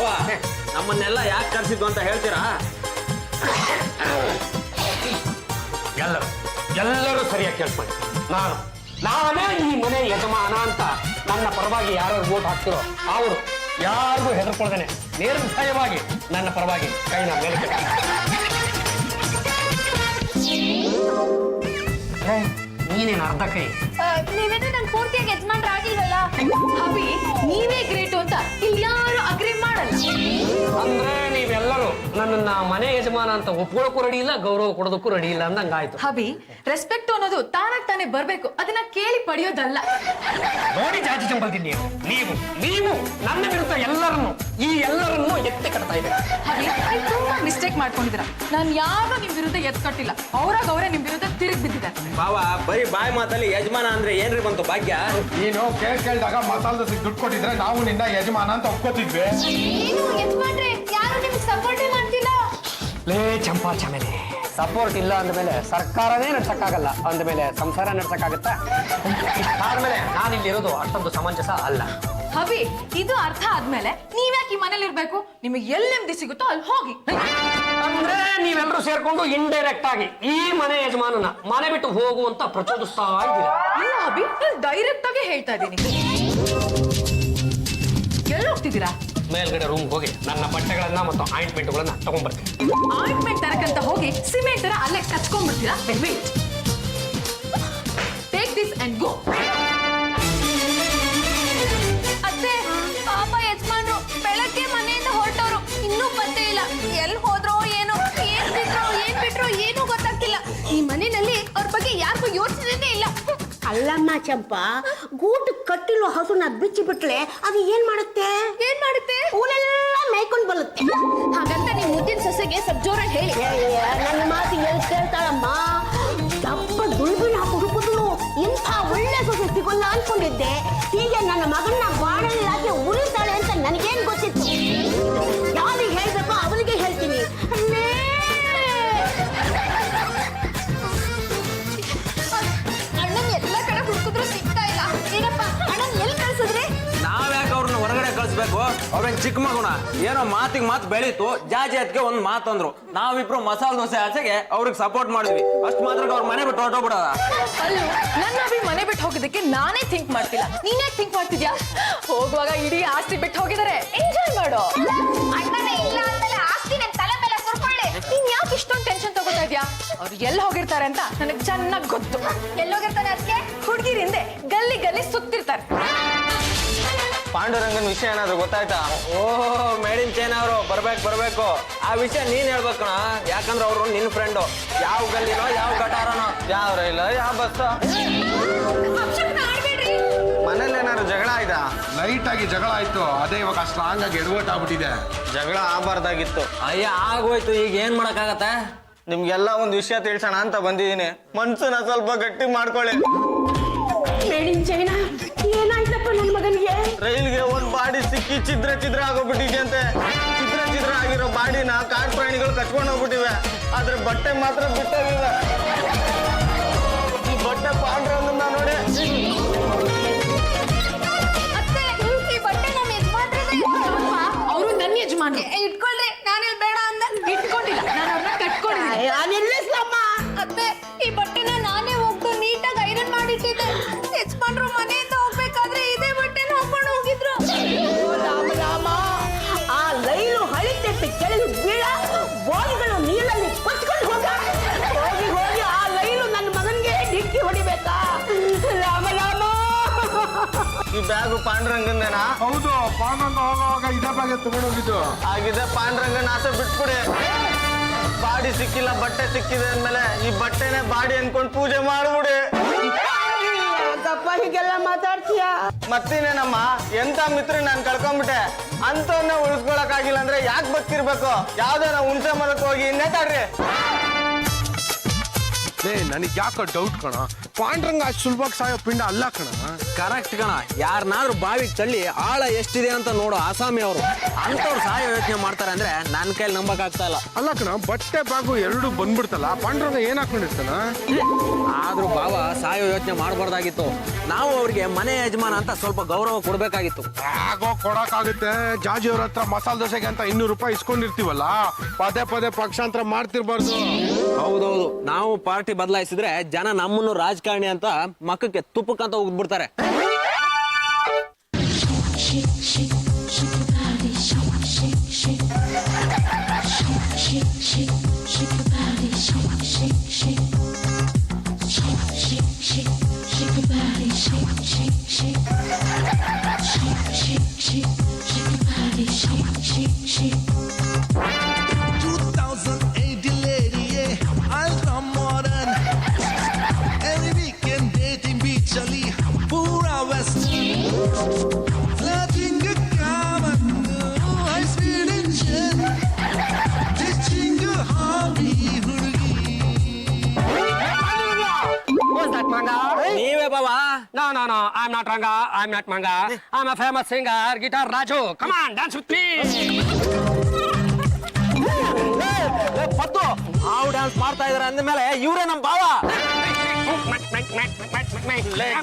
ಬಾವ ನಮ್ಮನ್ನೆಲ್ಲ ಯಾಕೆ ಕರ್ಸಿದ್ದು ಅಂತ ಹೇಳ್ತೀರಾ? ಎಲ್ಲರೂ ಸರಿಯಾಗಿ ಕೇಳ್ಕೊಳ್ಳಿ. ನಾನೇ ಈ ಮನೆ ಯಜಮಾನ ಅಂತ ನನ್ನ ಪರವಾಗಿ ಯಾರು ವೋಟ್ ಹಾಕ್ತಿರೋ ಅವರು ಯಾರಿಗೂ ಹೆದರ್ಕೊಳ್ದೇನೆ ನಿರ್ಭಯವಾಗಿ ನನ್ನ ಪರವಾಗಿ ಕೈನ ಮೇಲೆ ನೀನೇನು ಅರ್ಧ ಕೈ ನೀವೇನು ನಂಗೆ ಪೂರ್ತಿಯಾಗಿ ಯಜಮಾನ್ರಾಗಿಲ್ವಲ್ಲ. ಅಭಿ ನೀವೇ ಗ್ರೇಟು ಅಂತ ಇಲ್ಲಿ ಯಾರು ಅಗ್ರಿ ಮಾಡಲ್ಲ. ಅಂದ್ರೆ ನೀವೆಲ್ಲರೂ ನನ್ನನ್ನ ಮನೆ ಯಜಮಾನ ಅಂತ ಒಪ್ಕೊಳ್ಳೋಕ್ಕೂ ರೆಡಿ ಇಲ್ಲ, ಗೌರವ ಕೊಡೋದಕ್ಕೂ ರೆಡಿ ಇಲ್ಲ ಅಂದಂಗಾಯ್ತು. ಅಭಿ ರೆಸ್ಪೆಕ್ಟ್ ಅನ್ನೋದು ತಾನಾಗ್ ತಾನೇ ಬರ್ಬೇಕು, ಅದನ್ನ ಕೇಳಿ ಪಡೆಯೋದಲ್ಲ. ನೋಡಿ ಜಾತಿ ಚಂಬಲ್ತೀನಿ ನೀವು ನನ್ನ ವಿರುದ್ಧ ಎಲ್ಲರನ್ನು ಎತ್ತಿ ಕಟ್ತಾ ಇದೆ. ಅಭಿ ನೀವು ತುಂಬಾ ಮಿಸ್ಟೇಕ್ ಮಾಡ್ಕೊಂಡಿದ್ದೀರಾ. ನಾನು ಯಾರು ನಿಮ್ ವಿರುದ್ಧ ಎತ್ ಕಟ್ಟಿಲ್ಲ, ಅವ್ರಾಗ ಅವರೇ ನಿಮ್ ವಿರುದ್ಧ ತಿರುಗಿ ಬಿದ್ದಿದ್ದಾರೆ. ಬಾವ ಬರೀ ಬಾಯಿ ಮಾತಲ್ಲಿ ಯಜಮಾನ ಅಂದ್ರೆ ಏನ್ರಿ ಬಂತು ಭಾಗ್ಯ? ನೀನು ಕೇಳ್ದಾಗ ಮಸಾಲ ದೋಸೆಗೆ ದುಡ್ಡು ಕೊಟ್ಟಿದ್ರೆ ನಾವು ನಿನ್ನ ಯಜಮಾನ ಅಂತ ಒಪ್ಕೋತಿದ್ವಿ. ಯಾರು ನಿಮ್ಗೆ ಸಪೋರ್ಟ್ ಮಾಡ್ತಿಲ್ಲ. ಲೇ ಚಂಪಾ ಚಮೇಲೆ, ಸಪೋರ್ಟ್ ಇಲ್ಲ ಅಂದಮೇಲೆ ಸರ್ಕಾರನೇ ನಡ್ಸಕ್ಕಾಗಲ್ಲ, ಅಂದಮೇಲೆ ಸಂಸಾರ ನಡ್ಸಕ್ಕಾಗತ್ತಾ? ಆದ್ಮೇಲೆ ನಾನಿಲ್ಲಿರೋದು ಅಷ್ಟೊಂದು ಸಮಂಜಸ ಅಲ್ಲ. ಅಭಿ ಇದು ಅರ್ಥ ಆದ್ಮೇಲೆ ನೀವ್ಯಾಕೆ ಈ ಮನೇಲಿ ಇರ್ಬೇಕು? ನಿಮಗೆ ಎಲ್ಲಿ ನೆಮ್ಮದಿ ಸಿಗುತ್ತೋ ಅಲ್ಲಿ ಹೋಗಿ. ಅಂದ್ರೆ ನೀವೆಲ್ಲರೂ ಸೇರ್ಕೊಂಡು ಇಂಡೈರೆಕ್ಟ್ ಆಗಿ ಈ ಮನೆ ಯಜಮಾನನ ಮನೆ ಬಿಟ್ಟು ಹೋಗುವಂತ ಪ್ರಚೋದಿಸ್ತಾ ಇದ್ದೀರಾ? ಇಲ್ಲ ಅಭಿ, ನಾನು ಡೈರೆಕ್ಟ್ ಆಗಿ ಹೇಳ್ತಾ ಇದ್ದೀನಿ. ಎಲ್ಲಿ ಹೋಗ್ತಿದ್ದೀರಾ? ಮೇಲ್ಗಡೆ ರೂಮ್ ಹೋಗಿ ನನ್ನ ಬಟ್ಟೆಗಳನ್ನ ಮತ್ತು ಆಯಿಂಟ್ಮೆಂಟ್ಗಳನ್ನ ತಗೊಂಡ್ಬರ್ತೀನಿ. ಆಯಿಂಟ್ಮೆಂಟ್ ತರಕಂತ ಹೋಗಿ ಸಿಮೆಂಟ್ ತರ ಅಲ್ಲೇ ಕಚ್ಕೊಂಡ್ಬಿಡ್ತೀರಾ? Wait, take this and go. ಅತ್ತೆ, ಪಾಪ ಯಜಮಾನ್ರು ಬೆಳಗ್ಗೆ ಮನೆಯಿಂದ ಹೊರಟವರು ಇನ್ನೂ ಪತ್ತೆ ಇಲ್ಲ. ಎಲ್ಲಿ ಹೋದ್ರೋ ಏನೋ, ಏನ್ ಬಿಟ್ರೋ ಏನೂ ಗೊತ್ತಾಗ್ತಿಲ್ಲ. ಈ ಮನೆಯಲ್ಲಿ ಅವ್ರ ಬಗ್ಗೆ ಯಾರಿಗೂ ಯೋಚನೆ ಇಲ್ಲ. ಅಲ್ಲಮ್ಮ ಚಂಪಾ, ಗೂಟು ಕಟ್ಟಿರೋ ಹಸುನ ಬಿಚ್ಚಿ ಬಿಟ್ಲೆ ಅದು ಏನ್ ಮಾಡುತ್ತೆ? ಊರೆಲ್ಲ ಮೇಯ್ಕೊಂಡು ಬರುತ್ತೆ. ಹಾಗಂತ ನೀವು ಮುದ್ದಿನ ಸೊಸೆಗೆ ಸ್ವಲ್ಪ ಜೋರಾಗಿ ಹೇಳಿ. ನನ್ನ ಮಾತು ಎಲ್ಲಿ ಕೇಳ್ತಾಳಮ್ಮ? ದಪ್ಪ ದುಳ್ಬಿನ ಹುಡುಕುದ್ರು ಇಂಥ ಒಳ್ಳೆ ಸೊಸೆ ಸಿಗೋಲ್ಲ ಅನ್ಕೊಂಡಿದ್ದೆ. ಹೀಗೆ ನನ್ನ ಮಗನ್ನ ಬಾಳಲ್ಲಾಗೆ ಉಳಿತಾಳೆ ಅಂತ ನನಗೇನ್ ಗೊತ್ತಿತ್ತು? ಯಾರಿಗೆ ಹೇಳ್ಬೇಕೋ ಅವರಿಗೆ ಹೇಳ್ತೀನಿ. ಅಣ್ಣನ್ ಎಲ್ಲ ಕಡೆ ಹುಡುಕಿದ್ರು ಸಿಗ್ತಾ ಇಲ್ಲ. ಏನಪ್ಪ ಅಣ್ಣನ್ ಎಲ್ಲಿ ಕಳ್ಸಿದ್ರಿ? ನಾವ್ಯಾಕೆ ಅವ್ರನ್ನ ಹೊರಗಡೆ ಕಳಿಸ್ಬೇಕು? ಅವ್ರೇನ್ ಚಿಕ್ಕ ಮಗುನ? ಏನೋ ಮಾತಿಗೆ ಮಾತು ಬೆಳೀತು, ಜಾಜಿ ಅದಕ್ಕೆ ಒಂದ್ ಮಾತಂದ್ರು. ನಾವಿಬ್ರು ಮಸಾಲ ದೋಸೆ ಆಚೆಗೆ ಅವ್ರಿಗೆ ಸಪೋರ್ಟ್ ಮಾಡಿದ್ವಿ. ಅಷ್ಟು ಮಾತ್ರ ಅವ್ರ ಮನೆ ಬಿಟ್ಟು ಹೊರಟೋಗ್ಬಿಡೋದ? ಅಲ್ಲೂ ನನ್ನ ಅಭಿ ಮನೆ ಬಿಟ್ಟು ಹೋಗೋದಕ್ಕೆ ನಾನೇ ಥಿಂಕ್ ಮಾಡ್ತಿಲ್ಲ, ನೀನೇ ಥಿಂಕ್ ಮಾಡ್ತಿದ್ಯಾ? ಹೋಗುವಾಗ ಇಡೀ ಆಸ್ತಿ ಬಿಟ್ಟು ಹೋಗಿದ್ದಾರೆ, ಎಂಜಾಯ್ ಮಾಡು. ಅಣ್ಣನೇ ಇಲ್ಲ ಅಂದಮೇಲೆ ಆಸ್ತಿ ನನ್ನ ತಲೆ ಮೇಲೆ ಸುರ್ಕೊಳ್ಳಿ. ನೀನ್ ಯಾಕೆ ಇಷ್ಟೊಂದು ಟೆನ್ಷನ್ ತಗೋತಾ ಇದ್ಯಾ? ಅವ್ರು ಎಲ್ಲಿ ಹೋಗಿರ್ತಾರೆ ಅಂತ ನನಗೆ ಚೆನ್ನಾಗಿ ಗೊತ್ತು. ಎಲ್ಲೋಗಿರ್ತಾರೆ ಅದಕ್ಕೆ? ಹುಡುಗಿರಿಂದೆ ಗಲ್ಲಿ ಗಲ್ಲಿ ಸುತ್ತಿರ್ತಾರೆ. ಪಾಂಡುರಂಗನ್ ವಿಷಯ ಏನಾದ್ರು ಗೊತ್ತಾಯ್ತಾ? ಓಹೋ, ಮೇಡಿನ್ ಚೈನ್ ಅವರು ಬರ್ಬೇಕು. ಆ ವಿಷಯ ನೀನ್ ಹೇಳ್ಬೇಕಣ, ಯಾಕಂದ್ರೆ ಅವ್ರು ನಿನ್ ಫ್ರೆಂಡು. ಯಾವ ಗಲ್ಲಿನೋ ಯಾವ ಗಟಾರನೋ, ಯಾವ ರೈಲ ಯಾವ ಬಸ್. ಮನೇಲಿ ಏನಾದ್ರು ಜಗಳ ಆಯ್ತಾ? ಲೈಟ್ ಆಗಿ ಜಗಳ ಆಯ್ತು, ಅದೇ ಇವಾಗ ಸ್ಟ್ರಾಂಗ್ ಆಗಿ ಎಡವಟ್ ಆಗ್ಬಿಟ್ಟಿದೆ. ಜಗಳ ಆಗಬಾರ್ದಾಗಿತ್ತು. ಅಯ್ಯ ಆಗೋಯ್ತು, ಈಗ ಏನ್ ಮಾಡಕ್ಕಾಗತ್ತೆ? ನಿಮ್ಗೆಲ್ಲ ಒಂದ್ ವಿಷಯ ತಿಳಿಸೋಣ ಅಂತ ಬಂದಿದ್ದೀನಿ. ಮನ್ಸನ್ನ ಸ್ವಲ್ಪ ಗಟ್ಟಿ ಮಾಡ್ಕೊಳ್ಳಿ. ಮೇಡಿನ್ ಚೈನಾ, ಏನಾಯ್ತಪ್ಪ ನನ್ನ ಮಗನಿಗೆ? ರೈಲ್ಗೆ ಒಂದ್ ಬಾಡಿ ಸಿಕ್ಕಿ ಚಿದ್ರ ಆಗೋಗ್ಬಿಟ್ಟಿದೆ ಅಂತೆ. ಚಿದ್ರ ಆಗಿರೋ ಬಾಡಿನ ಕಾಡು ಪ್ರಾಣಿಗಳು ಕಚ್ಕೊಂಡು ಹೋಗ್ಬಿಟ್ಟಿವೆ, ಆದ್ರೆ ಬಟ್ಟೆ ಮಾತ್ರ ಬಿಟ್ಟೋಗಿವೆ. ಈ ಬಟ್ಟೆ ಪಾಂಡ್ರಂಗನ್ನ ನೋಡಿ. ಅವರು ನನ್ನ ಯಜಮಾನ್ರು. ಇಟ್ಕೊಳ್ರಿ, ನಾನೇ ಬೇಡ ಅಂದ. ಇಟ್ಕೊಂಡಿಲ್ಲ, ನಾನು ಅವ್ರನ್ನ ಕಟ್ಕೊಂಡಿಲ್ಲ. ಅತ್ತೆ, ಈ ಬಟ್ಟೆನ ನಾನೇ ಹೋಗ್ದು ನೀಟಾಗಿ ಐರನ್ ಮಾಡಿಟ್ಟಿದ್ದೆ. ಯಜಮಾನ್ರು ಮನೆಯಿಂದ ಹೋಗ್ಬೇಕಾದ್ರೆ ಇದೇ ಬಟ್ಟೆನ ಹಾಕೊಂಡು ಹೋಗಿದ್ರು. ರಾಮ, ಆ ಲೈಲು ಹಳಿತೆಟ್ಟು ಕೆಳಗೆ ಬೀಳ, ಬೋಲ್ಗಳು ನೀರಲ್ಲಿ ಕೊಚ್ಕೊಂಡು ಹೋಗಿ ಆ ಲೈಲು ನನ್ನ ಮಗನಿಗೆ ಡಿಕ್ಕಿ ಹೊಡಿಬೇಕಾ? ರಾಮ. ಈ ಬ್ಯಾಗು ಪಾಂಡ್ರಂಗಂದೇನಾ? ಹೌದು, ಪಾಂಡಂಗ ಹೋಗುವಾಗ ಇದೇ ಬಗ್ಗೆ ತಗೊಂಡೋಗಿದ್ದು. ಆಗಿದೆ, ಪಾಂಡ್ರಂಗನ ಆಸೆ ಬಿಟ್ಬಿಡಿ. ಬಾಡಿ ಸಿಕ್ಕಿಲ್ಲ, ಬಟ್ಟೆ ಸಿಕ್ಕಿದೆ ಅಂದ್ಮೇಲೆ ಈ ಬಟ್ಟೆನೆ ಬಾಡಿ ಅನ್ಕೊಂಡು ಪೂಜೆ ಮಾಡ್ಬಿಡಿ. ಯಾಕಪ್ಪ ಹೀಗೆಲ್ಲ ಮಾತಾಡ್ತೀಯ? ಮತ್ತಿನೇನಮ್ಮ, ಎಂತ ಮಿತ್ರ ನಾನು ಕಳ್ಕೊಂಡ್ಬಿಟ್ಟೆ. ಅಂತವನ್ನ ಉಳಿಸ್ಕೊಳಕ್ ಆಗಿಲ್ಲ ಅಂದ್ರೆ ಯಾಕೆ ಬದುಕಿರ್ಬೇಕು? ಯಾವ್ದಾರ ಹುಣಸೆ ಮರಕ್ಕೆ ಹೋಗಿ ನೇತಾಡ್ರಿ. ನನಗೆ ಯಾಕೋ ಡೌಟ್ ಕಣ, ಪಾಂಡ್ರಂಗ ಅಷ್ಟು ಸುಲಭವಾಗಿ ಸಾಯೋ ಪಿಂಡ ಅಲ್ಲ ಕಣ. ಕರೆಕ್ಟ್ ಕಣ. ಯಾರನ್ನಾದ್ರೂ ಬಾವಿಗೆ ತಳ್ಳಿ ಆಳ ಎಷ್ಟಿದೆ ಅಂತ ನೋಡೋ ಆಸಾಮಿ ಅವರು ಅಂತವ್ರು ಸಾಯೋ ಯೋಚನೆ ಮಾಡ್ತಾರೆ ಅಂದ್ರೆ ನನ್ನ ಕೈಲಿ ನಂಬಕ್ ಆಗ್ತಾ ಇಲ್ಲ. ಅಲ್ಲ ಕಣ, ಬಟ್ಟೆ ಬಾಗು ಎರಡು ಬಂದ್ಬಿಡ್ತಲ್ಲ, ಪಾಂಡ್ರಂಗ ಏನ್ ಹಾಕೊಂಡಿರ್ತಾನ? ಆದ್ರೂ ಬಾವ ಸಾಯೋ ಯೋಚನೆ ಮಾಡಬಾರ್ದಾಗಿತ್ತು. ನಾವು ಅವ್ರಿಗೆ ಮನೆ ಯಜಮಾನ ಅಂತ ಸ್ವಲ್ಪ ಗೌರವ ಕೊಡ್ಬೇಕಾಗಿತ್ತು. ಆಗೋ ಕೊಡಕ್ಕಾಗುತ್ತೆ. ಜಾಜಿಯವ್ರ ಹತ್ರ ಮಸಾಲೆ ದೋಸೆಗೆ ಅಂತ 200 ರೂಪಾಯಿ ಇಸ್ಕೊಂಡಿರ್ತೀವಲ್ಲ, ಪದೇ ಪದೇ ಪಕ್ಷಾಂತರ ಮಾಡ್ತಿರ್ಬಾರ್ದು. ಹೌದೌದು, ನಾವು ಪಾರ್ಟಿ ಬದಲಾಯಿಸಿದ್ರೆ ಜನ ನಮ್ಮನ್ನು ರಾಜಕಾರಣಿ ಅಂತ ಮಕ್ಕಕ್ಕೆ ತುಪ್ಪಕ್ಕಂತ ಹೋಗ್ಬಿಡ್ತಾರೆ. ನೀವೇ ಬಾವಾ? No, I'm not Ranga. I'm not Manga. I'm a famous singer, Guitar Raju. Come on, dance with me. ಪತ್ತು ಹಾವು ಡ್ಯಾನ್ಸ್ ಮಾಡ್ತಾ ಇದಾರೆ ಅಂದ್ಮೇಲೆ ಇವರೇ ನಮ್ ಬಾವ.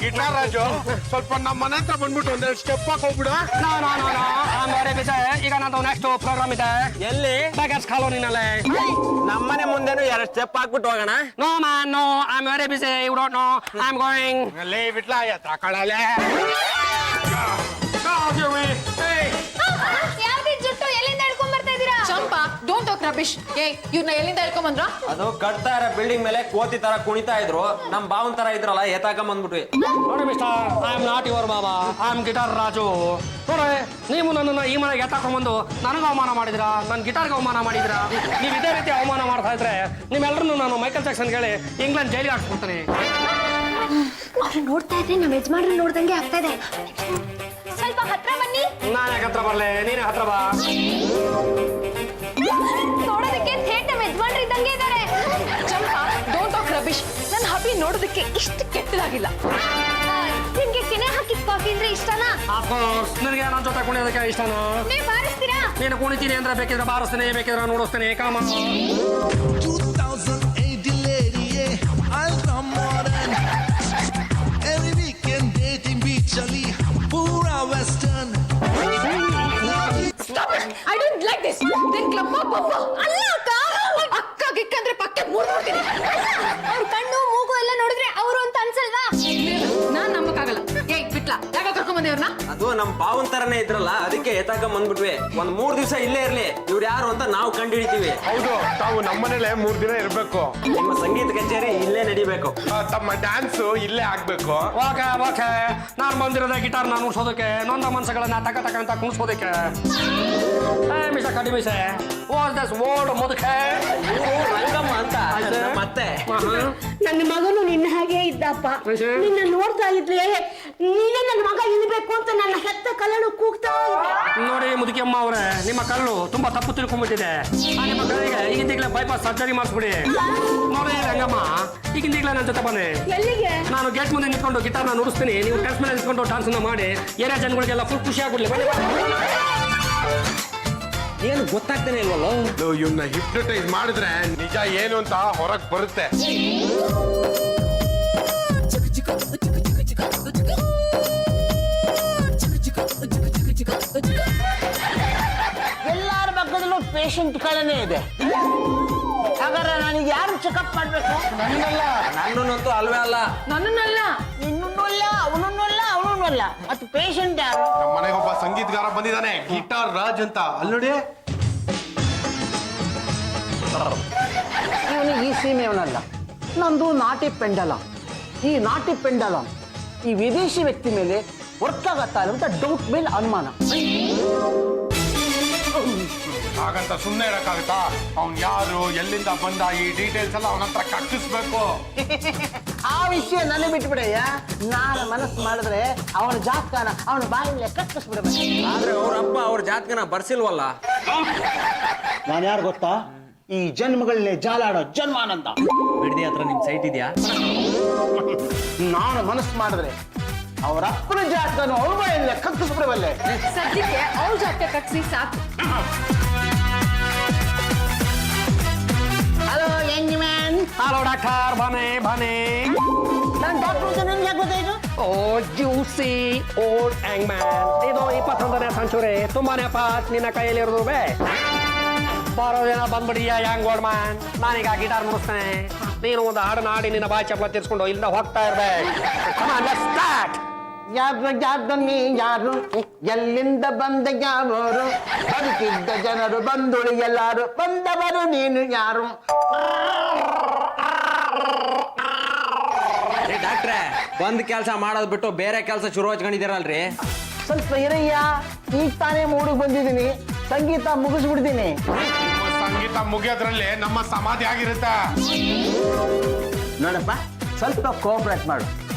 ಗಿಟಾರ್ ರಾಜು, ಸ್ವಲ್ಪ ನಮ್ಮ ಮನೆ ಹತ್ರ ಬಂದ್ಬಿಟ್ಟು ಒಂದೆರಡು ಸ್ಟೆಪ್ ಹಾಕಿ ಹೋಗ್ಬಿಡು. No, I'm very busy. ಈಗ ನಂದು ನೆಕ್ಸ್ಟ್ ಪ್ರೋಗ್ರಾಮ್ ಇದೆ. ಎಲ್ಲಿ? ಬೇಗರ್ಸ್ ಕಾಲೋನಿನಲ್ಲಿ. ನಮ್ಮನೆ ಮುಂದೆನು 2 ಸ್ಟೆಪ್ ಹಾಕ್ಬಿಟ್ಟು ಹೋಗೋಣ. No, man, no. I'm very busy. You don't know. I'm going. ಲೇ ಬಿಟ್ಲ ತಕೊಳ್ಳಲೆ. ಯಾವ್ದು ಜುಟ್ಟು ಎಲ್ಲಿಂದ ಹಿಡ್ಕೊಂಡ್ ಬರ್ತಾ ಇದೀರಾ? ಚಂಪಾ, ಡೋಂಟ್ ಟಾಕ್ ರಬಿಶ್. ಇವ್ರನ್ನ ಎಲ್ಲಿಂದ ಹಿಡ್ಕೊಂಡ್ ಬಂದ್ರ? ಅದು ಕಟ್ತಾ ಇರೋ ಬಿಲ್ಡಿಂಗ್ ಮೇಲೆ ಕೋತಿ ತರ ಕುಣಿತಾ ಇದ್ರು. ನಮ್ ಬಾವನ್ ತರ ಇದ್ರಲ್ಲ, ಎತ್ತಾಕೊಂಡ್ ಬಂದ್ಬಿಟ್ವಿ. ನೋಡಿ mister, I am not your Baba. I am guitar Raju. ನೋಡ್ರೆ, ನೀವು ನನ್ನನ್ನು ಈ ಮನೆಗೆ ಎತ್ತಾಕೊಂಡ್ಬಂದು ನನಗೆ ಅವಮಾನ ಮಾಡಿದಿರಾ, ನನ್ನ ಗಿಟಾರ್ಗೆ ಅವಮಾನ ಮಾಡಿದಿರಾ. ನೀವು ಇದೇ ರೀತಿ ಅವಮಾನ ಮಾಡ್ತಾ ಇದ್ರೆ ನಿಮ್ಮೆಲ್ಲರನ್ನು ನಾನು ಮೈಕಲ್ ಜಾಕ್ಸನ್ ಹೇಳಿ ಇಂಗ್ಲೆಂಡ್ ಜೈಲಿಗೆ ಹಾಕ್ಸ್ಬಿಡ್ತೀನಿ. ಅವ್ರು ನೋಡ್ತಾ ಇದ್ರೆ ನಮ್ಮ ಯಜಮಾನ್ರು ನೋಡ್ದಂಗೆ ಆಗ್ತಾ ಇದೆ. ಸ್ವಲ್ಪ ಹತ್ರ ಬನ್ನಿ. ನಾನು ಯಾಕೆ ಹತ್ರ ಬರ್ಲೆ? ನೀನೇ ಹತ್ರ ಬಾ. ನೋಡೋದಕ್ಕೆ ಥೇಟ್ ನಮ್ಮ ಯಜಮಾನ್ರು ಇದ್ದಂಗೆ ಇದ್ದಾರೆ. ಚಂಪಾ, ಡೋಂಟ್ ಟಾಕ್ ರಬಿಶ್. ನನ್ನ ಹಬ್ಬಿ ನೋಡೋದಕ್ಕೆ ಇಷ್ಟು ಕೆಟ್ಟದಾಗಿಲ್ಲ. ನಿಮ್ಗೆ ಕೆನೆ ಹಾಕಿದ ಕಾಫಿ ಅಂದ್ರೆ ಇಷ್ಟನಾ? ಅಫ್ಕೋರ್ಸ್, ನಿನಗೆ ನನ್ನ ಜೊತೆ ಕುಣಿಯೋದಕ್ಕೆ ಇಷ್ಟನಾ? ನೀವು ಬಾರಿಸ್ತೀರಾ? ನೀನು ಕುಣಿತೀನಿ ಅಂದ್ರೆ ಬೇಕಿದ್ರೆ ಬಾರಿಸ್ತೀನಿ, ಬೇಕಿದ್ರೆ ನೋಡಿಸ್ತೀನಿ. ಕಾಮ 2080 lady, yeah, ultra modern. Every weekend dating beach ali, pura western. Stop it! I don't like this. Then club ಅಲ್ಲ ಅಕ್ಕ. ಅಕ್ಕ ಗಿಕ್ಕಂದ್ರೆ ಪಕ್ಕೆ ಮುರ್ದ್ಬಿಡ್ತೀನಿ. ಅವ್ರ ಕಣ್ಣು ಮೂಗು ಎಲ್ಲ ನೋಡಿದ್ರೆ ಅವರು ಅಂತ ಅನ್ಸಲ್ವಾ? ನಾನ್ ನಂಬಕ್ಕಾಗಲ್ಲ. ಬಿಟ್ಲಾ, ಯಾಕ ಕರ್ಕೊಂಡ್ ಬಂದೆ ಇವ್ರನ್ನ? ಅದು ನಮ್ ಬಾವನ್ ತರನೇ ಇದ್ರಲ್ಲ, ಅದಕ್ಕೆ ಎತ್ತಾಕೊಂಡ್ ಬಂದ್ಬಿಟ್ವಿ. 3 ದಿವಸ ಇಲ್ಲೇ ಇರ್ಲಿ, ಇವ್ರು ಯಾರು ಅಂತ ನಾವು ಕಂಡುಹಿಡಿತೀವಿ. ಹೌದು, ತಾವು ನಮ್ಮನೇಲೆ 3 ದಿನ ಇರ್ಬೇಕು. ನಿಮ್ಮ ಸಂಗೀತ ಕಚೇರಿ ಇಲ್ಲೇ ನಡಿಬೇಕು. ತಮ್ಮ ಡ್ಯಾನ್ಸ್ ಇಲ್ಲೇ ಆಗ್ಬೇಕು. ಓಕೆ, ನಾನು ಬಂದಿರೋದೇ ಗಿಟಾರ್ ನಾನು ನುಡ್ಸೋದಕ್ಕೆ, ನೊಂದ ಮನಸ್ಸುಗಳನ್ನ ತಕ ಅಂತ ಕುಣಿಸೋದಕ್ಕೆ. ಮಿಸ್ಟರ್ ಕಡಿಮಿಸೆ, ವಾಸ್ ದಸ್ ವರ್ಡ್ ಮುದುಕೆ? ರಂಗಮ್ಮ ಅಂತ ಮತ್ತೆ ನನ್ನ ಮಗನು ನಿನ್ನ ಹಾಗೆ ಇದ್ದಪ್ಪ. ನಿನ್ನ ನೋಡ್ತಾ ಇದ್ರೆ ನೀನೇ ನನ್ನ ಮಗ ಇರ್ಬೇಕು ಅಂತ ನನ್ನ ಹೆತ್ತ ಕಲ್ಲಳು ಕೂಗ್ತಾ ಇದೆ. ನೋಡಿ ಮುದುಕಿಯಮ್ಮ ಅವರೇ, ನಿಮ್ಮ ಕಲ್ಲು ತುಂಬಾ ತಪ್ಪು ತಿಳ್ಕೊಂಡ್ಬಿಟ್ಟಿದೆ. ನಿಮ್ಮ ಕಲ್ಲಿಗೆ ಈಗಿಂದೀಗಲೇ ಬೈಪಾಸ್ ಸರ್ಜರಿ ಮಾಡಿಸ್ಬಿಡಿ. ನೋಡಿ ರಂಗಮ್ಮ, ಈಗಿಂದೀಗಲೇ ನನ್ನ ಜೊತೆ ಬನ್ನಿ. ಎಲ್ಲಿಗೆ? ನಾನು ಗೇಟ್ ಮುಂದೆ ನಿಂತ್ಕೊಂಡು ಗಿಟಾರ್ನ ನುಡಿಸ್ತೀನಿ, ನೀವು ಟೆಸ್ಟ್ ಮೇಲೆ ನಿಂತ್ಕೊಂಡು ಡ್ಯಾನ್ಸ್ ಮಾಡಿ ಏರಿಯಾ ಜನಗಳಿಗೆಲ್ಲ ಫುಲ್ ಖುಷಿ ಆಗ್ಬಿಡ್ಲಿ. ಏನು ಗೊತ್ತಾಗ್ತಾನೆ ಇಲ್ವಲ್ಲೋ? ಇವ್ನ ಹಿಪ್ನಟೈಸ್ ಮಾಡಿದ್ರೆ ನಿಜ ಏನು ಅಂತ ಹೊರಗ್ ಬರುತ್ತೆ. ಎಲ್ಲಾರ ಪಕ್ಕದಲ್ಲೂ ಪೇಷಂಟ್ಗಳನ್ನೇ ಇದೆ. ಹಾಗಾದ್ರೆ ನನಗೆ ಯಾರು ಚೆಕಪ್ ಮಾಡ್ಬೇಕು? ನನ್ನಂತೂ ಅಲ್ವೇ ಅಲ್ಲ. ನನ್ನನ್ನಲ್ಲ. ನಿನ್ನೂ ಅಲ್ಲ, ಅವನನ್ನೂ ಅಲ್ಲ, ಅವನನ್ನೂ ಅಲ್ಲ. ಮತ್ತು ಪೇಷಂಟ್ ಯಾರು? ನಮ್ಮ ಮನೆಗೆ ಒಬ್ಬ ಸಂಗೀತಗಾರ ಬಂದಿದ್ದಾನೆ, ಗಿಟಾರ್ ರಾಜ್ ಅಂತ. ಅಲ್ಲಿ ನೋಡಿ, ಇವನಿಗೆ ಈ ಸೀಮೆಯವನಲ್ಲ, ನಂದು ನಾಟಿ ಪೆಂಡಲ. ಈ ನಾಟಿ ಪೆಂಡಲ ಈ ವಿದೇಶಿ ವ್ಯಕ್ತಿ ಮೇಲೆ ವರ್ಕ್ ಆಗತ್ತಾ ಅಂತ ಡೌಟ್ ಮೇಲೆ ಅನುಮಾನ. ಹಾಗಂತ ಸುಮ್ಮನೆ ಇರಕ್ಕಾಗುತ್ತಾ? ಅವ್ನ್ ಯಾರು, ಎಲ್ಲಿಂದ ಬಂದ, ಈ ಡೀಟೇಲ್ಸ್ ಎಲ್ಲ ಅವನ ಹತ್ರ ಕಟ್ಟಿಸ್ಬೇಕು. ಆ ವಿಷಯ ನನಗೆ ಬಿಟ್ಬಿಡಯ್ಯ. ನಾನು ಮನಸ್ಸು ಮಾಡಿದ್ರೆ ಅವನ ಜಾತಕನ ಅವನ ಬಾಯಿಲೆ ಕಟ್ಟಿಸ್ಬಿಡ್ಬೇಕು. ಆದ್ರೆ ಅವ್ರಪ್ಪ ಅವ್ರ ಜಾತಕನ ಬರ್ಸಿಲ್ವಲ್ಲ. ನಾನು ಯಾರು ಗೊತ್ತಾ? ಈ ಜನ್ಮಗಳನ್ನೇ ಜಾಲಾಡೋ ಜನ್ಮಾನಂದ. ಬಿಡದಿ ಹತ್ರ ನಿಮ್ ಸೈಟ್ ಇದೆಯಾ? ನಾನು ಮನಸ್ಸು ಮಾಡಿದ್ರೆ ಅವರ ಅಪ್ಪನ ಜಾತಕನು ಅವಳ ಬಾಯಿಂದ ಕಕ್ಕಿಸ್ಬಿಡವಲ್ಲೇ. ಸದ್ಯಕ್ಕೆ ಅವ್ರ ಜಾತಕ ಕಟ್ಸಿ ಸಾಕು. Hello young man. Hello doctor, ಬನೆ ಬನೆ. ನಾನು ಡಾಕ್ಟರ್ ಅಂತ ನಿಮ್ಗೆ ಯಾಕೆ ಗೊತ್ತಾಯ್ತು? Oh juicy old young man. ಇದು 21ನೇ ಸೆಂಚುರಿ, ತುಂಬಾನೇ ಪಾಟ್ ನಿನ್ನ ಕೈಯಲ್ಲಿರೋದು ಬೇ. ಬರೋ ದಿನ ಬಂದ್ಬಿಡಿಯ ಯಂಗ್ ಓಲ್ಡ್ ಮ್ಯಾನ್. ನಾನೀಗ ಗಿಟಾರ್ ನುಡಿಸ್ತೇನೆ, ನೀನು ಒಂದು ಹಾಡನ್ನ ಹಾಡಿ ನಿನ್ನ ಬಾಯಿ ಚಪ್ಪಲ ತಿರ್ಸ್ಕೊಂಡು ಇಲ್ಲಿಂದ ಹೋಗ್ತಾ ಇರ್ಬೇಕು. ಯಾರು ನೀ ಯಾರು, ಎಲ್ಲಿಂದ ಬಂದ ಯಾವರು, ಬದುಕಿದ್ದ ಜನರು ಬಂದುಳಿ ಎಲ್ಲಾರು, ಬಂದವರು ನೀನು ಯಾರು. ಡಾಕ್ಟ್ರೆ, ಒಂದ್ ಕೆಲಸ ಮಾಡೋದ್ ಬಿಟ್ಟು ಬೇರೆ ಕೆಲಸ ಶುರು ಹಚ್ಕೊಂಡಿದ್ದೀರಲ್ರಿ. ಸ್ವಲ್ಪ ಇರಯ್ಯ, ಈಗ ತಾನೇ ಮೂಡಿಗೆ ಬಂದಿದ್ದೀನಿ, ಸಂಗೀತ ಮುಗಿಸ್ಬಿಡ್ತೀನಿ. ನಿಮ್ಮ ಸಂಗೀತ ಮುಗಿಯೋದ್ರಲ್ಲಿ ನಮ್ಮ ಸಮಾಧಿ ಆಗಿರುತ್ತೆ. ನೋಡಪ್ಪ, ಸ್ವಲ್ಪ ಕೋಆಪರೇಟ್ ಮಾಡು.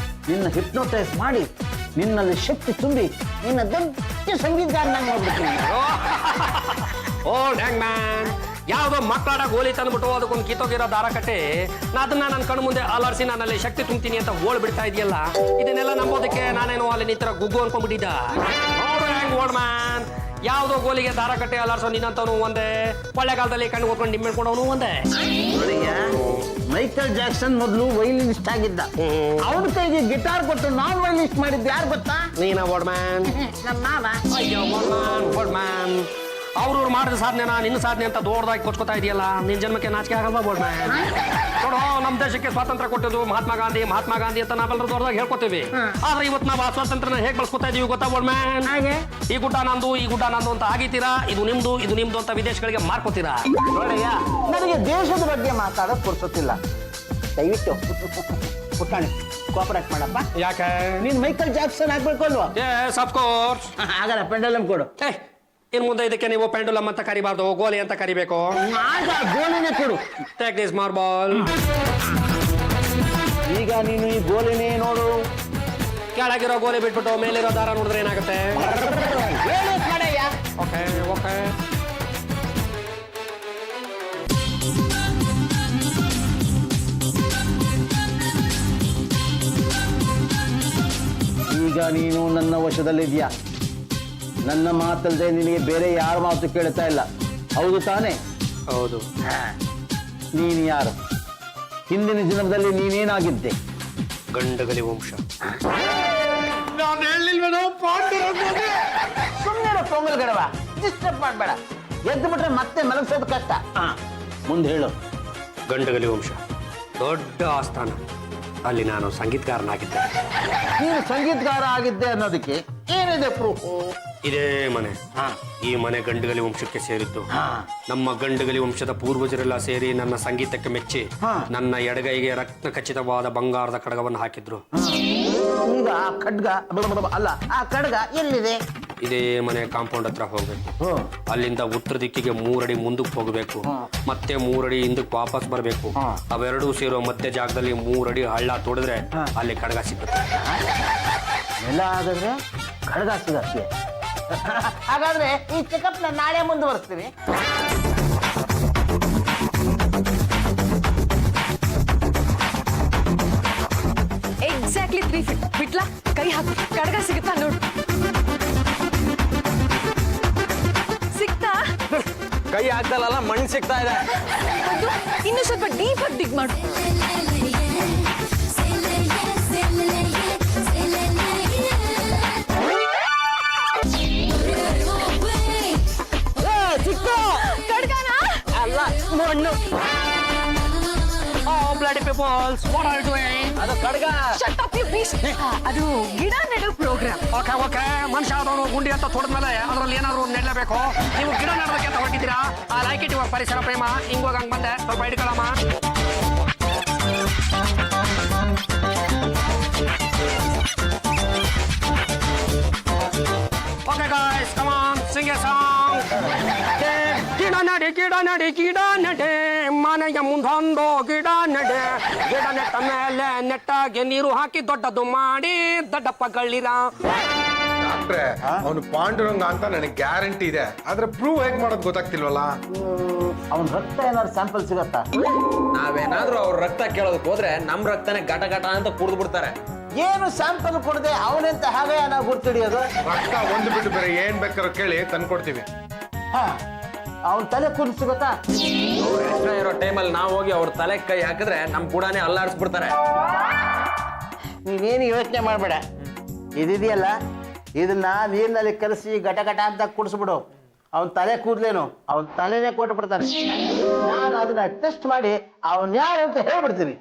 ನಿನ್ನ ಹಿಪ್ನೋಟೈಸ್ ಮಾಡಿ ನಿನ್ನಲ್ಲಿ ಶಕ್ತಿ ತುಂಬಿ ನಿನ್ನ ದೊಡ್ಡ ಸಂಗೀತಗಾರನಾಗಿ ಮಾಡ್ಬಿಡ್ತೀನಿ. ಓಲ್ಡ್ ಹ್ಯಾಂಗ್ ಮ್ಯಾನ್, ಯಾವುದೋ ಮಕ್ಕಳ ಗೋಲಿ ತಂದ್ಬಿಟ್ಟು ಅದಕ್ಕೊಂದು ಕಿತ್ತೋಗಿರೋ ದಾರ ಕಟ್ಟಿ ಅದನ್ನ ನನ್ನ ಕಣ್ಣು ಮುಂದೆ ಅಲರ್ಸಿ ನನ್ನಲ್ಲಿ ಶಕ್ತಿ ತುಂಬ್ತೀನಿ ಅಂತ ಓಡ್ ಬಿಡ್ತಾ ಇದೆಯಲ್ಲ, ಇದನ್ನೆಲ್ಲ ನಂಬೋದಕ್ಕೆ ನಾನೇನೋ ಅಲ್ಲಿ ನಿಂತರ ಗುಗ್ಗು ಅನ್ಕೊಂಡ್ಬಿಟ್ಟಿದ್ದ. ಹ್ಯಾಂಗ್ ಓಲ್ಡ್ ಮ್ಯಾನ್, ಯಾವುದೋ ಗೋಲಿಗೆ ದಾರ ಕಟ್ಟಿ ಅಲರ್ಸೋ ನಿನ್ನಂತವನು ಒಂದೇ, ಕೊಳ್ಳೆಗಾಲದಲ್ಲಿ ಕಣ್ಣು ಹೊತ್ಕೊಂಡು ನಿಮ್ಮೆಣ್ಕೊಂಡವನು ಒಂದೇ. ಮೈಕಲ್ ಜಾಕ್ಸನ್ ಮೊದಲು ವೈಲಿನಿಸ್ಟ್ ಆಗಿದ್ದ, ಅವನ ಕೈಗೆ ಗಿಟಾರ್ ಕೊಟ್ಟು ನಾನ್ ವೈಲಿನಿಸ್ಟ್ ಮಾಡಿದ್ದು ಯಾರು ಗೊತ್ತಾ? ನೀನ ಓಲ್ಡ್ ಮ್ಯಾನ್. ನಮ್ಮ ಮಾವ. ಅಯ್ಯೋ ಓಲ್ಡ್ ಮ್ಯಾನ್, ಅವ್ರವ್ರು ಮಾಡಿದ ಸಾಧನೆನ ನಿನ್ನ ಸಾಧನೆ ಅಂತ ದೊಡ್ಡದಾಗಿ ಕೊಚ್ಕೋತಾ ಇದೆಯಲ್ಲ, ನಿನ್ ಜನ್ಮಕ್ಕೆ ನಾಚಿಕೆ ಆಗಲ್ವಾ ಓಲ್ಡ್ ಮ್ಯಾನ್? ನೋಡು, ನಮ್ಮ ದೇಶಕ್ಕೆ ಸ್ವಾತಂತ್ರ್ಯ ಕೊಟ್ಟಿದ್ದು ಮಹಾತ್ಮ ಗಾಂಧಿ ಅಂತ ನಾವೆಲ್ಲರೂ ದೊಡ್ಡದಾಗಿ ಹೇಳ್ಕೊತೀವಿ. ಆದ್ರೆ ಇವತ್ತು ನಾವು ಆ ಸ್ವಾತಂತ್ರ್ಯನ ಹೇಗೆ ಬಳಸ್ಕೊತಾ ಇದೀವಿ ಗೊತ್ತಾ ಓಲ್ಡ್ ಮ್ಯಾನ್? ಈ ಗುಡ್ಡ ನಂದು ಅಂತ ಆಗಿತೀರಾ, ಇದು ನಿಮ್ದು ಅಂತ ವಿದೇಶಗಳಿಗೆ ಮಾರ್ಕೋತೀರಾ. ನೋಡಯ್ಯ, ನನಗೆ ದೇಶದ ಬಗ್ಗೆ ಮಾತಾಡೋಕ್ ಕೊಡ್ಸೋತಿಲ್ಲ. ದಯವಿಟ್ಟು ಪುಟ್ಟಾಣಿ ಕೋಆಪರೇಟ್ ಮಾಡಪ್ಪ. ಯಾಕೆ? ನೀನ್ ಮೈಕಲ್ ಜಾಕ್ಸನ್ ಆಗ್ಬೇಕು ಅಲ್ವಾ? Yes of course. ಆಗಲ್ಲ, ಪೆಂಡಲಮ್ ಕೊಡು. ಇನ್ ಮುಂದೆ ಇದಕ್ಕೆ ನೀವು ಪೆಂಡುಲಮ್ ಅಂತ ಕರಿಬಾರ್ದು, ಗೋಲಿ ಅಂತ ಕರಿಬೇಕು. ಆಗ ಗೋಲಿನೇ ಕೊಡು. Take this marble. ಈಗ ನೀನು ಈ ಗೋಲಿನೇ ನೋಡು. ಕೆಳಗಿರೋ ಗೋಲಿ ಬಿಟ್ಬಿಟ್ಟು ಮೇಲಿರೋ ದಾರ ನೋಡಿದ್ರೆ ಏನಾಗುತ್ತೆ? Okay okay. ಈಗ ನೀನು ನನ್ನ ವಶದಲ್ಲಿದ್ಯಾ. ನನ್ನ ಮಾತಲ್ಲದೆ ನಿನಗೆ ಬೇರೆ ಯಾರ ಮಾತು ಕೇಳ್ತಾ ಇಲ್ಲ, ಹೌದು ತಾನೇ? ಹೌದು. ನೀನು ಯಾರು? ಹಿಂದಿನ ಜನ್ಮದಲ್ಲಿ ನೀನೇನಾಗಿದ್ದೆ? ಗಂಡಗಲಿ ವಂಶ. ನಾನು ಹೇಳಿಲ್ವೇನೋ ಪಾಂಡುರಂಗನೇ? ಸುಮ್ಮನೆ ಪೊಂಗಲ್ ಗಡವ, ಡಿಸ್ಟರ್ಬ್ ಮಾಡಬೇಡ. ಎದ್ದು ಬಿಟ್ರೆ ಮತ್ತೆ ಮಲಗಿಸೋದು ಕಷ್ಟ. ಮುಂದೆ ಹೇಳು. ಗಂಡಗಲಿ ವಂಶ, ದೊಡ್ಡ ಆಸ್ಥಾನ, ಅಲ್ಲಿ ನಾನು ಸಂಗೀತಗಾರನಾಗಿದ್ದೆ. ನೀನು ಸಂಗೀತಗಾರ ಆಗಿದ್ದೆ ಅನ್ನೋದಕ್ಕೆ ಏನಿದೆ ಪ್ರೂಫ್? ಇದೇ ಮನೆ. ಈ ಮನೆ ಗಂಡಗಲಿ ವಂಶಕ್ಕೆ ಸೇರಿದ್ದು. ನಮ್ಮ ಗಂಡಗಲಿ ವಂಶದ ಪೂರ್ವಜರೆಲ್ಲ ಸೇರಿ ನನ್ನ ಸಂಗೀತಕ್ಕೆ ಮೆಚ್ಚಿ ನನ್ನ ಎಡಗೈಗೆ ರತ್ನ ಖಚಿತವಾದ ಬಂಗಾರದ ಕಡಗವನ್ನು ಹಾಕಿದ್ರು. ಈಗ ಆ ಖಡ್ಗ ಅಲ್ಲ, ಆ ಕಡಗ ಎಲ್ಲಿದೆ? ಇದೇ ಮನೆ ಕಾಂಪೌಂಡ್ ಹತ್ರ ಹೋಗ್ಬೇಕು. ಅಲ್ಲಿಂದ ಉತ್ತರ ದಿಕ್ಕಿಗೆ 3 ಅಡಿ ಮುಂದಕ್ಕೆ ಹೋಗಬೇಕು, ಮತ್ತೆ 3 ಅಡಿ ಹಿಂದಕ್ಕೆ ವಾಪಸ್ ಬರಬೇಕು. ಅವೆರಡೂ ಸೇರೋ ಮಧ್ಯ ಜಾಗದಲ್ಲಿ 3 ಅಡಿ ಹಳ್ಳ ತೋಡಿದ್ರೆ ಅಲ್ಲಿ ಕಡಗ ಸಿಗುತ್ತೆ. ಎಲ್ಲ ಆಗಿದ್ರೆ ಖಡ್ಗ ಸಿಗತ್ತೆ. ಹಾಗಾದ್ರೆ ಈ ಚೆಕಪ್ ನ ನಾಳೆ ಮುಂದುವರಿಸ್ತೀವಿ. Exactly 3 feet. ಬಿಟ್ಲಾ, ಕೈ ಹಾಕು, ಕಡಗ ಸಿಗುತ್ತಾ ನೋಡು. ಸಿಗ್ತಾ? ಕೈ ಹಾಕ್ದಲ್ಲ, ಮಣ್ಣು ಸಿಗ್ತಾ ಇದೆ. ಇನ್ನು ಸ್ವಲ್ಪ ಡೀಪ್ ಆಗಿ ಡಿಗ್ ಮಾಡು. ಕಡ್ಗನಾ? ಅಲ್ಲ, ಮಣ್ಣು. Oh, bloody peoples, what are you doing? ಅದು ಕಡ್ಗ. Shut up, you beast. ಅದು ಗಿಡ ನೆಡೋ ಪ್ರೋಗ್ರಾಮ್. Okay okay. ಮನುಷ್ಯ ಆದವನು ಗುಂಡಿ ಅಂತ ತೊಡೆದ್ಮೇಲೆ ಅದರಲ್ಲಿ ಏನಾದ್ರು ನೆಡಲೇಬೇಕು. ನೀವು ಗಿಡ ನೆಡೋದಕ್ಕೆ ಅಂತ ಹೊರಟಿದ್ದೀರಾ? ಆ ಲೈಕ್ ಇಟ್ ಇವಾಗ ಪರಿಸರ ಪ್ರೇಮ. ಹಿಂಗೋಗಿ ಹಂಗೆ ಬಂದೆ, ಸ್ವಲ್ಪ ಹಿಡ್ಕೊಳ್ಳಮ್ಮ. Okay guys, come on, sing a song. ಗಿಡ ನಡೆ ಮನೆಯ ಮುಂದೊಂದು ಗಿಡ ನಡೆ. ಗಿಡ ನೆಟ್ಟ ಮೇಲೆ ನೆಟ್ಟಾಗೆ ನೀರು ಹಾಕಿ ದೊಡ್ಡದು ಮಾಡಿ ದೊಡ್ಡಪ್ಪ ಗಳಿರ. ಡಾಕ್ಟ್ರೆ ಅವನು ಪಾಂಡುರಂಗ ಅಂತ ನನಗೆ ಗ್ಯಾರಂಟಿ ಇದೆ, ಆದ್ರೆ ಪ್ರೂವ್ ಹೇಗ್ ಮಾಡೋದು ಗೊತ್ತಾಗ್ತಿಲ್ವಲ್ಲ. ಅವನ ರಕ್ತ ಏನಾದ್ರು ಸ್ಯಾಂಪಲ್ ಸಿಗತ್ತಾ? ನಾವೇನಾದ್ರೂ ಅವ್ರ ರಕ್ತ ಕೇಳೋದಕ್ಕೆ ಹೋದ್ರೆ ನಮ್ ರಕ್ತನೇ ಘಟ ಘಟ ಅಂತ ಕುಡ್ದು ಬಿಡ್ತಾರೆ. ಏನು ಸ್ಯಾಂಪಲ್ ಕೊಡದೆ ಅವನೆಂತ ಹಾಗೆ ನಾವು ಗುರ್ತಿಡಿಯೋದು? ರಕ್ತ ಒಂದು ಬಿಟ್ಟು ಬೇರೆ ಏನ್ ಬೇಕಾದ್ರೂ ಕೇಳಿ ತಂದ್ಕೊಡ್ತೀವಿ. ಹಾ, ಅವನ ತಲೆ ಕೂದಲು ಸಿಗತ್ತಾ? ಅವ್ರ ಎಕ್ಸ್ಟ್ರಾ ಇರೋ ಟೈಮಲ್ಲಿ ನಾವು ಹೋಗಿ ಅವ್ರ ತಲೆ ಕೈ ಹಾಕಿದ್ರೆ ನಮ್ ಕೂಡಾನೇ ಅಲ್ಲಾಡಿಸ್ಬಿಡ್ತಾರೆ. ನೀನೇನು ಯೋಚನೆ ಮಾಡಬೇಡ, ಇದಿದೆಯಲ್ಲ ಇದನ್ನ ನೀರಿನಲ್ಲಿ ಕಲಸಿ ಘಟ ಘಟ ಅಂತ ಕುಡಿಸ್ಬಿಡು. ಅವನ ತಲೆ ಕೂದಲೇನು ಅವನ ತಲೆನೇ ಕೊಟ್ಟು ಬಿಡ್ತಾನೆ. ನಾನು ಅದನ್ನ ಟೆಸ್ಟ್ ಮಾಡಿ ಅವನ್ ಯಾರು ಅಂತ ಹೇಳ್ಬಿಡ್ತೀನಿ.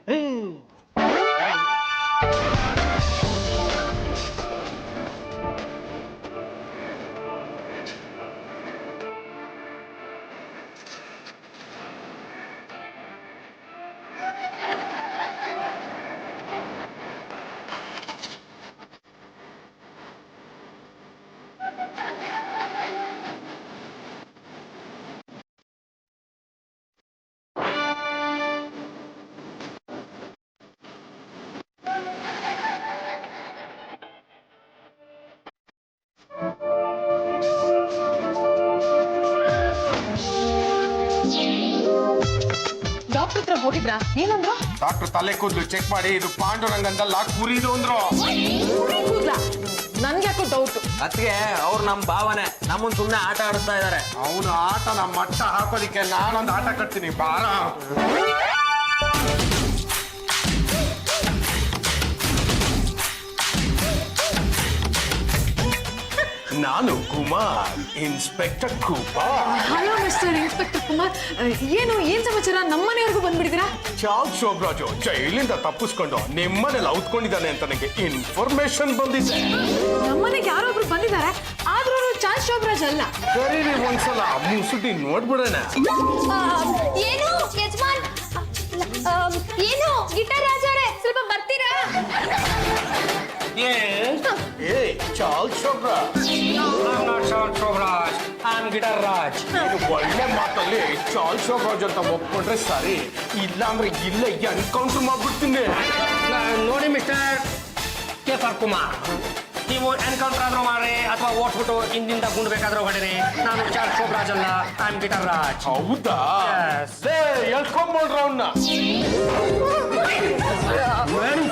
ಡಾಕ್ಟರ್ ಹತ್ರ ಹೋಗಿದ್ರಾ? ಏನಂದ್ರು? ಡಾಕ್ಟರ್ ತಲೆ ಕೂದಲು ಚೆಕ್ ಮಾಡಿ ಇದು ಪಾಂಡುರಂಗ ಅಂತಲ್ಲ ಕುರಿದು ಅಂದ್ರು. ಕೂದ್ಲಾ? ನನ್ಗ್ಯಾಕೋ ಡೌಟ್. ಅದಕ್ಕೆ ಅವ್ರು ನಮ್ ಭಾವನೆ ನಮ್ಮನ್ ಸುಮ್ನೆ ಆಟ ಆಡಿಸ್ತಾ ಇದಾರೆ. ಅವನ ಆಟನ ಮಟ್ಟ ಹಾಕೋದಿಕ್ಕೆ ನಾನೊಂದು ಆಟ ಕಟ್ತೀನಿ ಬಾರ. ನಾನು Kumar, inspector Kumar. Hello mister inspector Kumar, ಏನ್ ಸಮಾಚಾರ? ನಮ್ಮನೆಯವರೆಗೂ ಬಂದ್ಬಿಡಿದಿರಾ? ಚಾರ್ಲ್ಸ್ ಶೋಭರಾಜು ಜೈಲಿಂದ ತಪ್ಪಿಸ್ಕೊಂಡು ನಿಮ್ಮನೇಲಿ ಔತ್ಕೊಂಡಿದ್ದಾನೆ ಅಂತ ನನಗೆ ಇನ್ಫಾರ್ಮೇಶನ್ ಬಂದಿದೆ. ನಮ್ಮನೆಗೆ ಯಾರೊಬ್ರು ಬಂದಿದ್ದಾರೆ, ಆದ್ರೂ ಚಾರ್ಲ್ಸ್ ಶೋಭರಾಜ್ ಅಲ್ಲ. ಕರೀರಿ ಒಂದ್ಸಲ ಮುಸುಟಿ ನೋಡ್ಬಿಡೋಣ. ಏನು ಯಜಮಾನ್, ಏನು ಗಿಟಾರ್ ರಾಜ್ ಅವರೇ, ಸ್ವಲ್ಪ ಬರ್ತೀರಾ? ಏ Charles Sobhraj, I'm guitar Raj. ಒಳ್ಳೆ ಮಾತಲ್ಲಿ ಚಾರ್ಲ್ಸ್ ಶೋಭರಾಜ್ ಅಂತ ಒಪ್ಕೊಂಡ್ರೆ ಸರಿ, ಇಲ್ಲ ಅಂದ್ರೆ ಇಲ್ಲ ಎನ್ಕೌಂಟರ್ ಮಾಡ್ಬಿಡ್ತೀನಿ. ನೋಡಿ ಮಿಸ್ಟರ್ ಕೆ ಫಾರ್ ಕುಮಾರ್, ನೀವು ಎನ್ಕೌಂಟರ್ ಆದ್ರೂ ಮಾಡ್ರಿ ಅಥವಾ ಓಟ್ಬಿಟ್ಟು ಹಿಂದಿಂದ ಗುಂಡ್ ಬೇಕಾದ್ರೂ ಹೊಡಿರಿ. ನಾನು ಚಾರ್ಲ್ಸ್ ಶೋಭರಾಜ್ ಅಲ್ಲ, ಐ ಆಮ್ ಗಿಟಾರ್ ರಾಜ್. ಹೌದಾ? Yes. ಎಳ್ಕೊಂಡ್ಬಿಡ್ರ ಅವನ್ನ.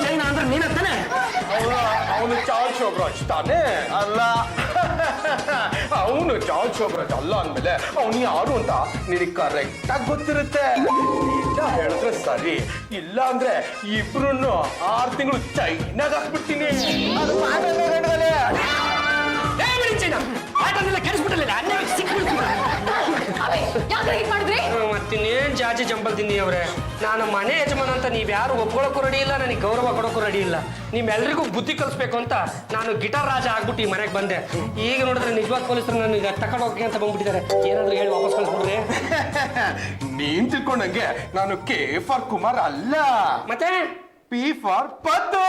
ಚೈನಾ ಅಂದ್ರೆ ನೀನ ತಾನೆ? ಅವನು ಚಾರ್ಲ್ಸ್ ಶೋಭರಾಜ್ ತಾನೇ? ಅಲ್ಲ, ಅವನು ಚಾರ್ಲ್ಸ್ ಶೋಭರಾಜ್ ಅಲ್ಲ ಅಂದ್ಮೇಲೆ ಅವನು ಯಾರು ಅಂತ ನಿನಗೆ ಕರೆಕ್ಟ್ ಆಗಿ ಗೊತ್ತಿರುತ್ತೆ. ನಿಜ ಹೇಳಿದ್ರೆ ಸರಿ, ಇಲ್ಲ ಅಂದ್ರೆ ಇಬ್ರು 6 ತಿಂಗಳು ಚೈನಾಗ ಹಾಕ್ಬಿಡ್ತೀನಿ. ಅದು ಮತ್ತಿನ್ನೇನ್ ಜಾಜಿ ಜಂಬಲ್ ತಿಂದಿ ಅವ್ರೆ. ನಾನು ಮನೆ ಯಜಮಾನ ಅಂತ ನೀವ್ಯಾರು ಒಪ್ಕೊಳ್ಳೋಕ್ಕೂ ರೆಡಿ ಇಲ್ಲ, ನನಗೆ ಗೌರವ ಕೊಡೋಕ್ಕೂ ರೆಡಿ ಇಲ್ಲ. ನಿಮ್ಮೆಲ್ರಿಗೂ ಬುದ್ಧಿ ಕಲಿಸ್ಬೇಕು ಅಂತ ನಾನು ಗಿಟಾರ್ ರಾಜ ಆಗ್ಬಿಟ್ಟು ಈ ಮನೆಗೆ ಬಂದೆ. ಈಗ ನೋಡಿದ್ರೆ ನಿಜವಾದ ಪೊಲೀಸರು ನನಗೆ ತಗೊಂಡು ಹೋಗಿ ಅಂತ ಬಂದ್ಬಿಟ್ಟಿದ್ದಾರೆ. ಏನಾದ್ರು ಹೇಳಿ ವಾಪಸ್ ಕಳಿಸ್ಬಿಡ್ರಿ. ನೀನ್ ತಿಳ್ಕೊಂಡಂಗೆ ನಾನು ಕೆ ಫಾರ್ ಕುಮಾರ್ ಅಲ್ಲ, ಮತ್ತೆ ಪಿ ಫಾರ್ ಪದ್ದು.